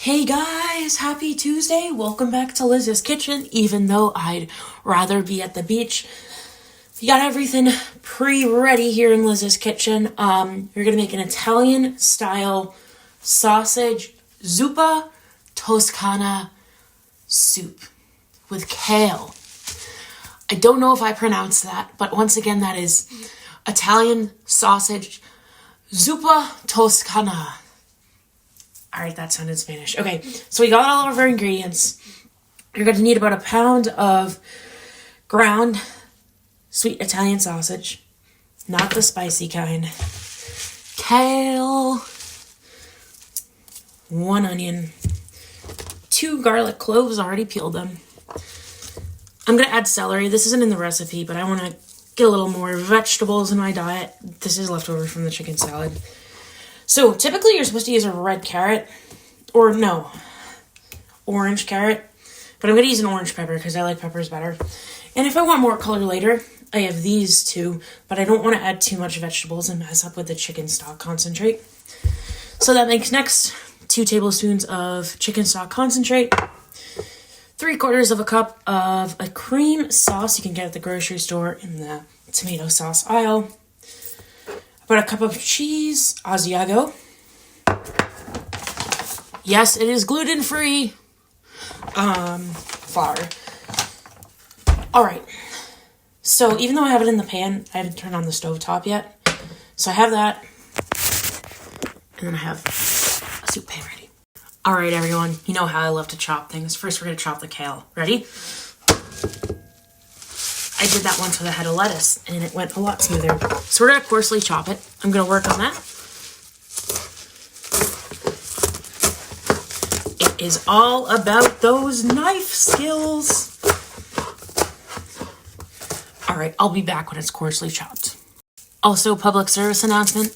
Hey guys, happy Tuesday. Welcome back to Liz's Kitchen, even though I'd rather be at the beach. We got everything pre-ready here in Liz's Kitchen. We're going to make an Italian style sausage Zuppa Toscana soup with kale. I don't know if I pronounced that, but once again, that is Italian sausage Zuppa Toscana. All right, that sounded Spanish. Okay, so we got all of our ingredients. You're going to need about a pound of ground sweet Italian sausage, not the spicy kind. Kale, 1 onion, 2 garlic cloves, already peeled them. I'm going to add celery. This isn't in the recipe, but I want to get a little more vegetables in my diet. This is leftover from the chicken salad. So typically you're supposed to use a red carrot, or no, orange carrot, but I'm going to use an orange pepper because I like peppers better. And if I want more color later, I have these two, but I don't want to add too much vegetables and mess up with the chicken stock concentrate. So that makes next 2 tablespoons of chicken stock concentrate, 3/4 of a cup of a cream sauce you can get at the grocery store in the tomato sauce aisle, about a cup of cheese, Asiago. Yes, it is gluten-free. Flour. All right. So even though I have it in the pan, I haven't turned on the stovetop yet. So I have that. And then I have a soup pan ready. All right, everyone. You know how I love to chop things. First, we're going to chop the kale. Ready? I did that once with a head of lettuce, and it went a lot smoother. So we're going to coarsely chop it. I'm going to work on that. It is all about those knife skills. All right, I'll be back when it's coarsely chopped. Also, public service announcement.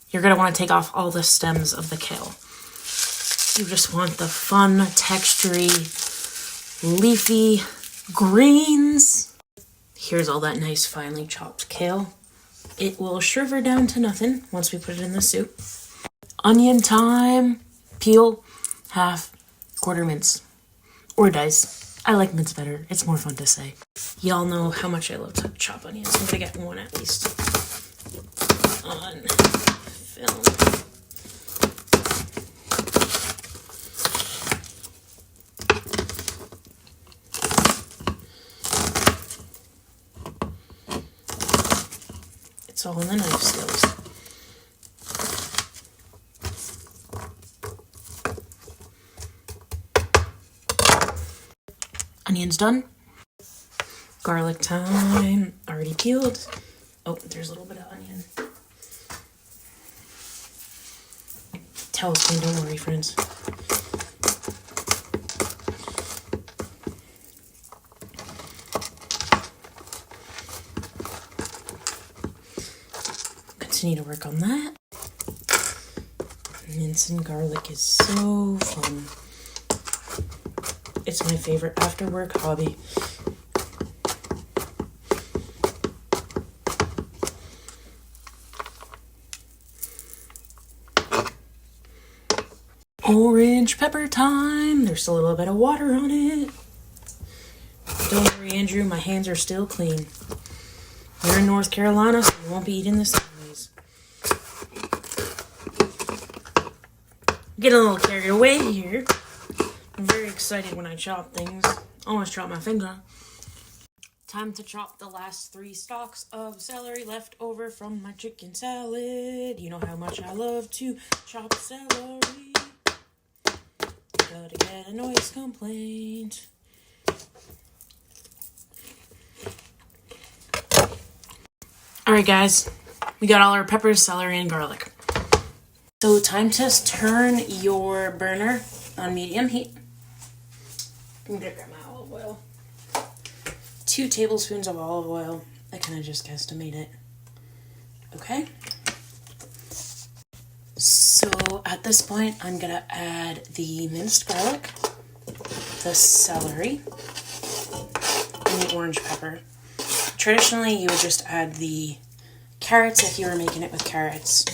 You're going to want to take off all the stems of the kale. You just want the fun, textury, leafy greens. Here's all that nice finely chopped kale. It will shrivel down to nothing once we put it in the soup. Onion time. Peel, half, quarter mince, or dice. I like mince better. It's more fun to say. Y'all know how much I love to chop onions. I'm gonna get one at least on film. It's all in the knife skills. Onions done. Garlic time. Already peeled. Oh, there's a little bit of onion. Tailspin, don't worry, friends. Continue to work on that. Mincing garlic is so fun. It's my favorite after work hobby. Orange pepper time. There's a little bit of water on it. Don't worry, Andrew, my hands are still clean. We're in North Carolina, so we won't be eating this anyways. Getting a little carried away here. I'm very excited when I chop things. Almost dropped my finger. Time to chop the last 3 stalks of celery left over from my chicken salad. You know how much I love to chop celery. Gotta get a noise complaint. Alright guys, we got all our peppers, celery, and garlic. So time to turn your burner on medium heat. I'm gonna grab my olive oil. 2 tablespoons of olive oil. I kind of just guesstimate it. Okay. So at this point, I'm gonna add the minced garlic, the celery, and the orange pepper. Traditionally, you would just add the carrots if you were making it with carrots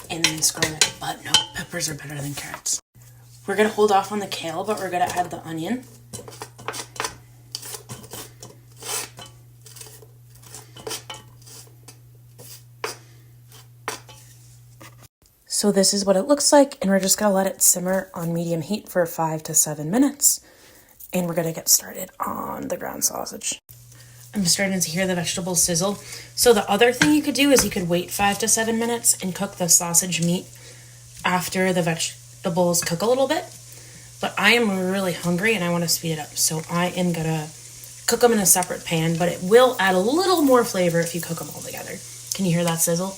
and minced garlic, but no, peppers are better than carrots. We're going to hold off on the kale, but we're going to add the onion. So this is what it looks like, and we're just going to let it simmer on medium heat for 5 to 7 minutes. And we're going to get started on the ground sausage. I'm starting to hear the vegetables sizzle. So the other thing you could do is you could wait 5 to 7 minutes and cook the sausage meat after the vegetables cook a little bit. But I am really hungry and I want to speed it up. So I am going to cook them in a separate pan, but it will add a little more flavor if you cook them all together. Can you hear that sizzle?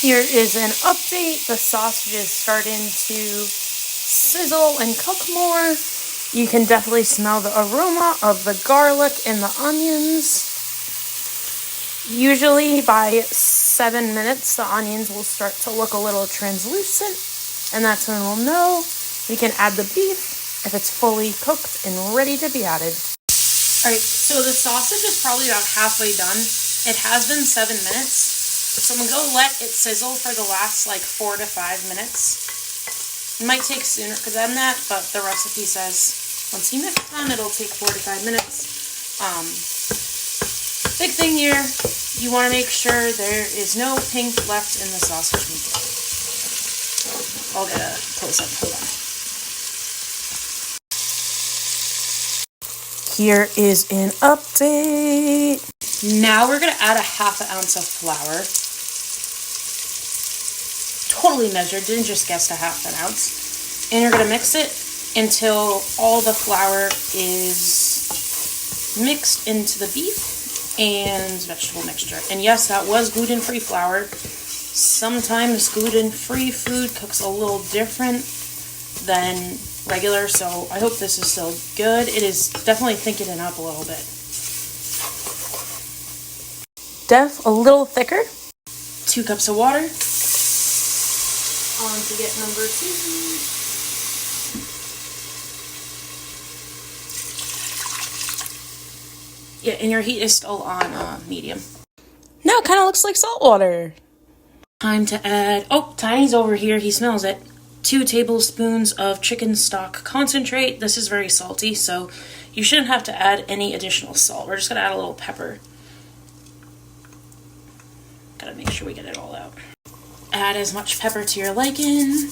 Here is an update. The sausage is starting to sizzle and cook more. You can definitely smell the aroma of the garlic and the onions. Usually by 7 minutes, the onions will start to look a little translucent, and that's when we'll know we can add the beef if it's fully cooked and ready to be added. All right, so the sausage is probably about halfway done. It has been 7 minutes. So I'm going to let it sizzle for the last like 4 to 5 minutes. It might take sooner than that, but the recipe says once you mix them, it'll take 4 to 5 minutes. Big thing here, you want to make sure there is no pink left in the sausage meat. I'll get a close-up, hold on. Here is an update. Now we're going to add a ½ ounce of flour. Totally measured, didn't just guess a ½ ounce. And you're going to mix it until all the flour is mixed into the beef and vegetable mixture. And yes, that was gluten-free flour. Sometimes gluten-free food cooks a little different than regular, so I hope this is still good. It is definitely thickening up a little bit. A little thicker. 2 cups of water. On to get number 2. Yeah, and your heat is still on medium. Now it kind of looks like salt water. Time to add, oh, Tiny's over here, he smells it. 2 tablespoons of chicken stock concentrate. This is very salty, so you shouldn't have to add any additional salt. We're just going to add a little pepper. Gotta make sure we get it all out. Add as much pepper to your liking.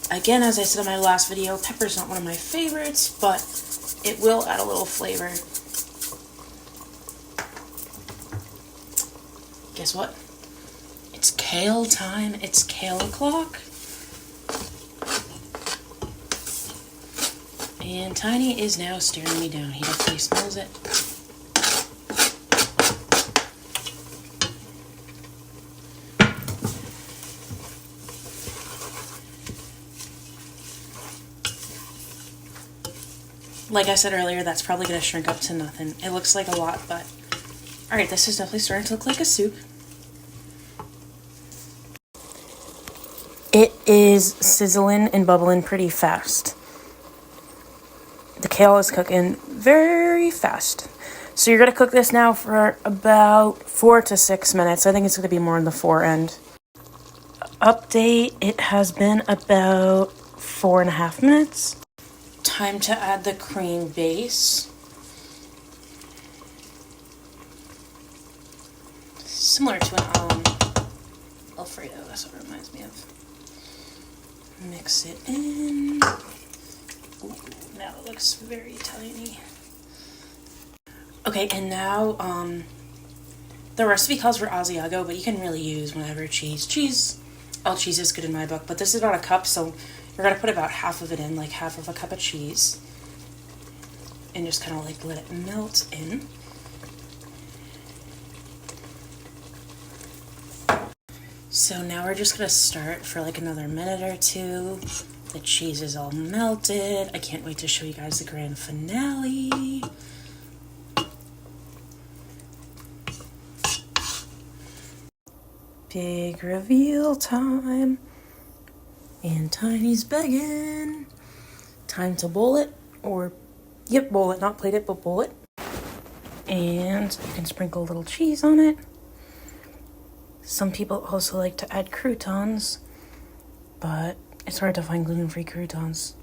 Again, as I said in my last video, pepper's not one of my favorites, but it will add a little flavor. Guess what? It's kale time. It's kale o'clock. And Tiny is now staring me down. He definitely smells it. Like I said earlier, that's probably going to shrink up to nothing. It looks like a lot, but... Alright, this is definitely starting to look like a soup. It is sizzling and bubbling pretty fast. The kale is cooking very fast. So you're going to cook this now for about 4 to 6 minutes. I think it's going to be more on the 4 end. Update, it has been about 4.5 minutes. Time to add the cream base. Similar to an Alfredo, that's what it reminds me of. Mix it in. Ooh, now it looks very tiny. Okay, and now the recipe calls for Asiago, but you can really use whatever cheese. All cheese is good in my book, but this is about a cup, so you're going to put about half of it in, like half of a cup of cheese. And just kind of like let it melt in. So now we're just going to start for like another minute or 2. The cheese is all melted. I can't wait to show you guys the grand finale. Big reveal time. And Tiny's begging. Time to bowl it. Or, yep, bowl it. Not plate it, but bowl it. And you can sprinkle a little cheese on it. Some people also like to add croutons. But It's hard to find gluten-free croutons.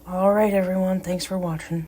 Alright everyone, thanks for watching.